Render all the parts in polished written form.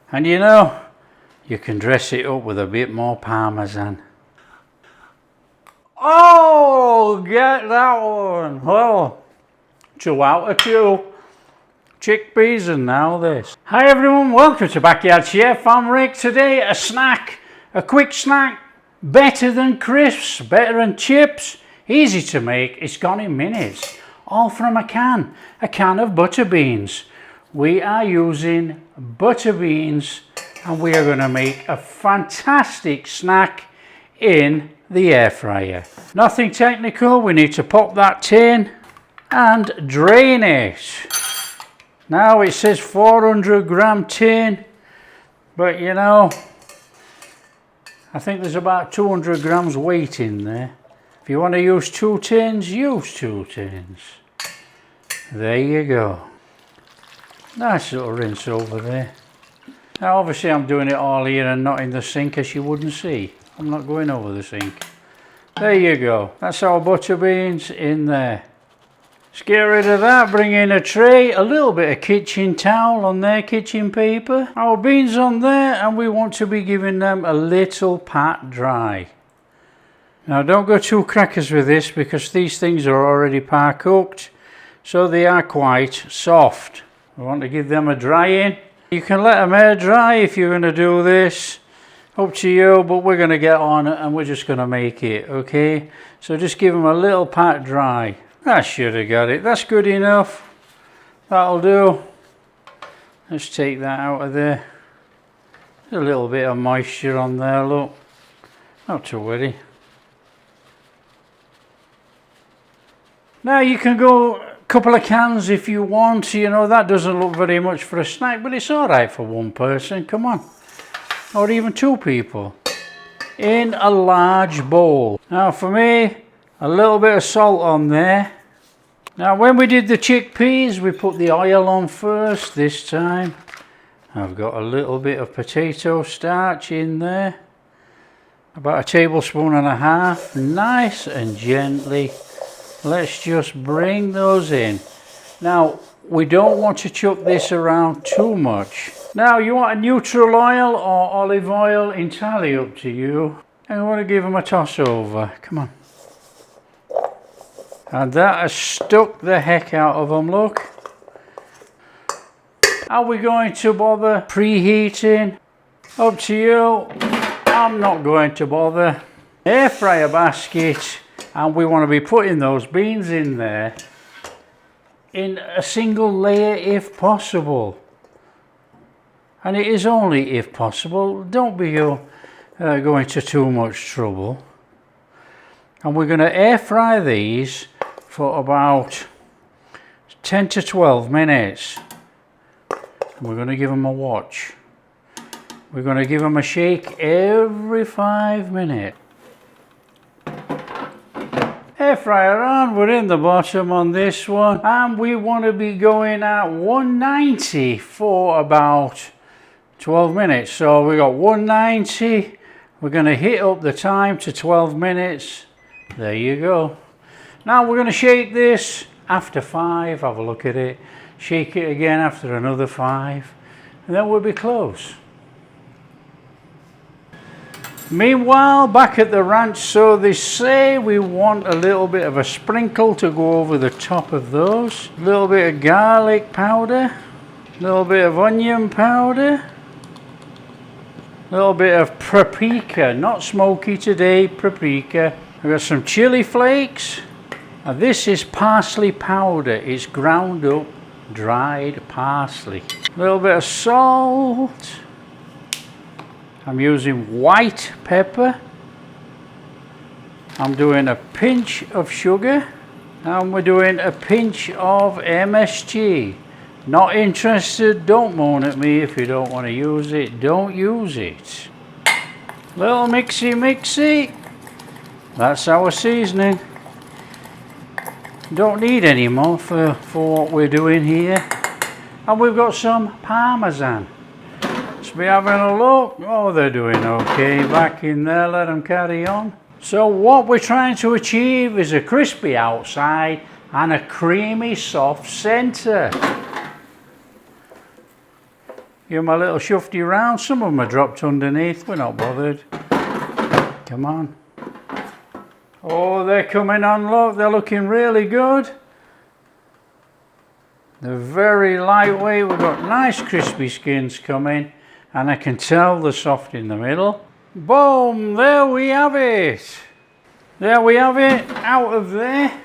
And you know, you can dress it up with a bit more parmesan. Oh, get that one. Well, 2 out of 2. Chickpeas and now this. Hi everyone, welcome to Backyard Chef. I'm Rick. Today a snack, a quick snack, better than crisps, better than chips, easy to make, it's gone in minutes. All from a can of butter beans. We are using butter beans and we are going to make a fantastic snack in the air fryer. Nothing technical, we need to pop that tin and drain it. Now it says 400 gram tin, but you know, I think there's about 200 grams weight in there. If you want to use 2 tins, use 2 tins. There you go. Nice little rinse over there. Now obviously I'm doing it all here and not in the sink, as you wouldn't see. I'm not going over the sink. There you go. That's our butter beans in there. Let's get rid of that, bring in a tray, a little bit of kitchen towel on there, kitchen paper. Our beans on there, and we want to be giving them a little pat dry. Now don't go too crackers with this because these things are already par cooked, so they are quite soft. We want to give them a drying. You can let them air dry if you're going to do this, up to you, but we're going to get on it and we're just going to make it, okay? So just give them a little pat dry. I should have got it. That's good enough. That'll do. Let's take that out of there. There's a little bit of moisture on there, look. Not to worry. Now you can go a couple of cans if you want. You know, that doesn't look very much for a snack, but it's alright for one person. Come on. Or even 2 people. In a large bowl. Now for me, a little bit of salt on there. Now when we did the chickpeas, we put the oil on first. This time I've got a little bit of potato starch in there. About 1.5 tablespoons. Nice and gently. Let's just bring those in. Now we don't want to chuck this around too much. Now you want a neutral oil or olive oil, entirely up to you. And we want to give them a toss over. Come on. And that has stuck the heck out of them, look. Are we going to bother preheating? Up to you. I'm not going to bother. Air fryer basket, and we want to be putting those beans in there in a single layer if possible. And it is only if possible. Don't be going to too much trouble. And we're going to air fry these for about 10 to 12 minutes. And we're going to give them a watch. We're going to give them a shake every 5 minutes. Air fryer on, we're in the bottom on this one. And we want to be going at 190 for about 12 minutes. So we got 190. We're going to hit up the time to 12 minutes. There you go. Now we're going to shake this after 5. Have a look at it. Shake it again after another 5. And then we'll be close. Meanwhile, back at the ranch, so they say we want a little bit of a sprinkle to go over the top of those. A little bit of garlic powder. A little bit of onion powder. A little bit of paprika, not smoky today, paprika. I've got some chili flakes. Now this is parsley powder. It's ground up, dried parsley. A little bit of salt. I'm using white pepper. I'm doing a pinch of sugar. And we're doing a pinch of MSG. Not interested, don't moan at me if you don't want to use it. Don't use it. Little mixy. That's our seasoning. Don't need any more for what we're doing here. And we've got some parmesan. Let's be having a look. Oh, they're doing okay back in there. Let them carry on. So what we're trying to achieve is a crispy outside and a creamy soft center. Give them a little shufty round. Some of them are dropped underneath. We're not bothered. Come on. Oh, they're coming on, look. They're looking really good. They're very lightweight. We've got nice crispy skins coming. And I can tell they're soft in the middle. Boom! There we have it. There we have it. Out of there.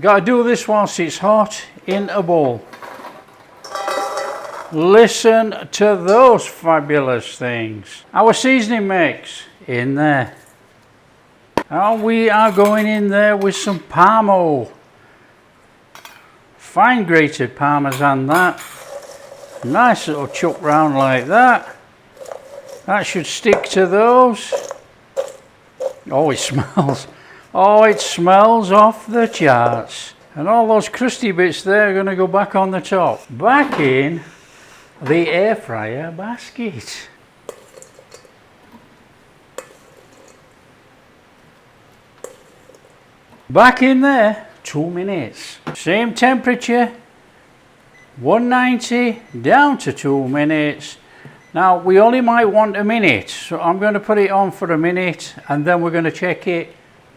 Got to do this whilst it's hot in a bowl. Listen to those fabulous things. Our seasoning mix in there. And we are going in there with some Parmo. Fine grated Parmesan that. Nice little chuck round like that. That should stick to those. Oh, it smells. Oh, it smells off the charts. And all those crusty bits there are going to go back on the top. Back in the air fryer basket. Back in there, 2 minutes. Same temperature, 190 down to 2 minutes. Now we only might want a minute, so I'm going to put it on for a minute and then we're going to check it.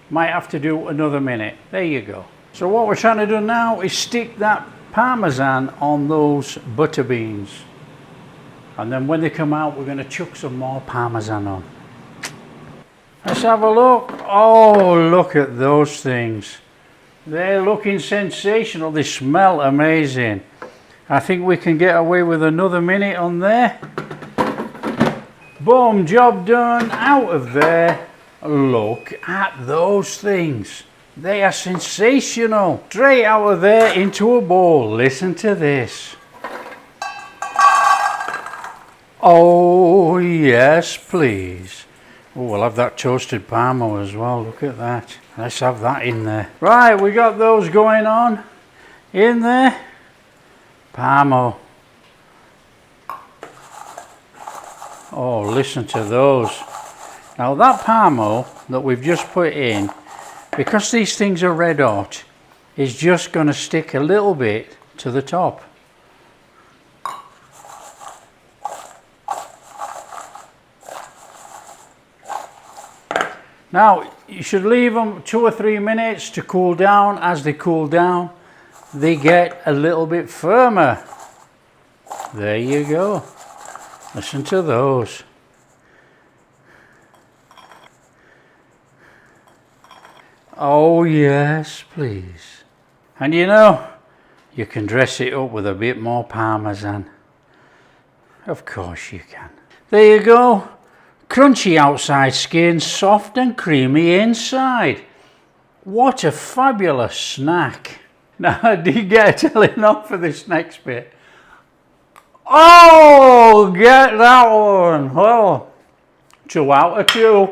Might have to do another minute. There you go. So what we're trying to do now is stick that Parmesan on those butter beans. And then when they come out, we're going to chuck some more Parmesan on. Let's have a look. Oh, look at those things. They're looking sensational. They smell amazing. I think we can get away with another minute on there. Boom, job done. Out of there. Look at those things. They are sensational. Straight out of there into a bowl. Listen to this. Oh, yes, please. Oh, we'll have that toasted Parmo as well. Look at that. Let's have that in there. Right, we got those going on in there. Parmo. Oh, listen to those. Now that Parmo that we've just put in, because these things are red hot, is just going to stick a little bit to the top. Now, you should leave them 2 or 3 minutes to cool down. As they cool down, they get a little bit firmer. There you go. Listen to those. Oh, yes, please. And you know, you can dress it up with a bit more Parmesan. Of course you can. There you go. Crunchy outside skin, soft and creamy inside. What a fabulous snack. Now, I did get a telling off for this next bit. Oh, get that one. Well, 2 out of 2.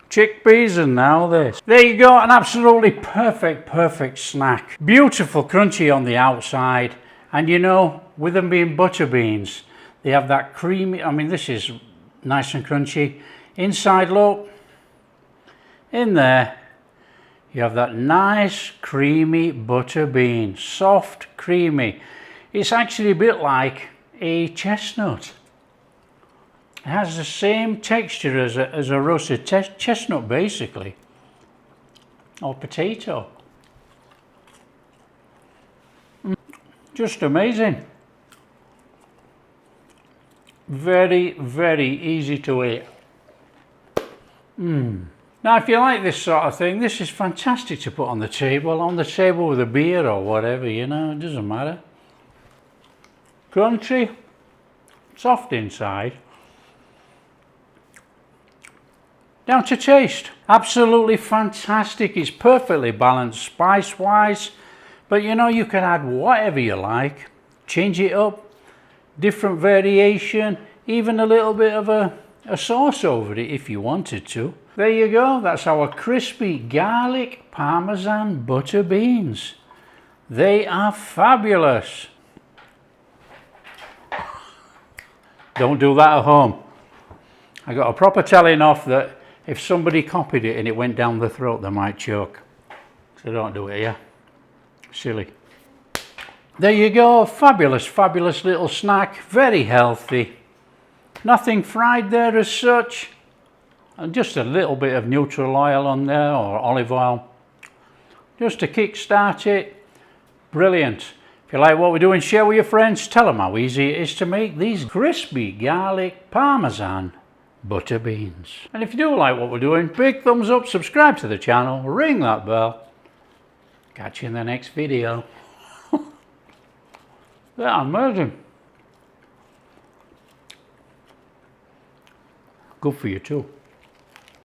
Chickpeas and now this. There you go, an absolutely perfect snack. Beautiful crunchy on the outside. And you know, with them being butter beans, they have that creamy, I mean, this is nice and crunchy. Inside, look, in there, you have that nice creamy butter bean, soft, creamy. It's actually a bit like a chestnut. It has the same texture as a roasted chestnut, basically, or potato. Just amazing. Very easy to eat. Now, if you like this sort of thing, this is fantastic to put on the table with a beer or whatever, you know, it doesn't matter. Crunchy, soft inside, down to taste. Absolutely fantastic. It's perfectly balanced spice wise, but you know, you can add whatever you like, change it up, different variation, even a little bit of a sauce over it if you wanted to. There you go, that's our crispy garlic Parmesan butter beans. They are fabulous. Don't do that at home. I got a proper telling off that if somebody copied it and it went down the throat, they might choke. So don't do it, yeah? Silly. There you go, fabulous, fabulous little snack, very healthy. Nothing fried there as such, and just a little bit of neutral oil on there, or olive oil, just to kick-start it. Brilliant. If you like what we're doing, share with your friends, tell them how easy it is to make these crispy garlic parmesan butter beans. And if you do like what we're doing, big thumbs up, subscribe to the channel, ring that bell. Catch you in the next video. They're amazing. Good for you too.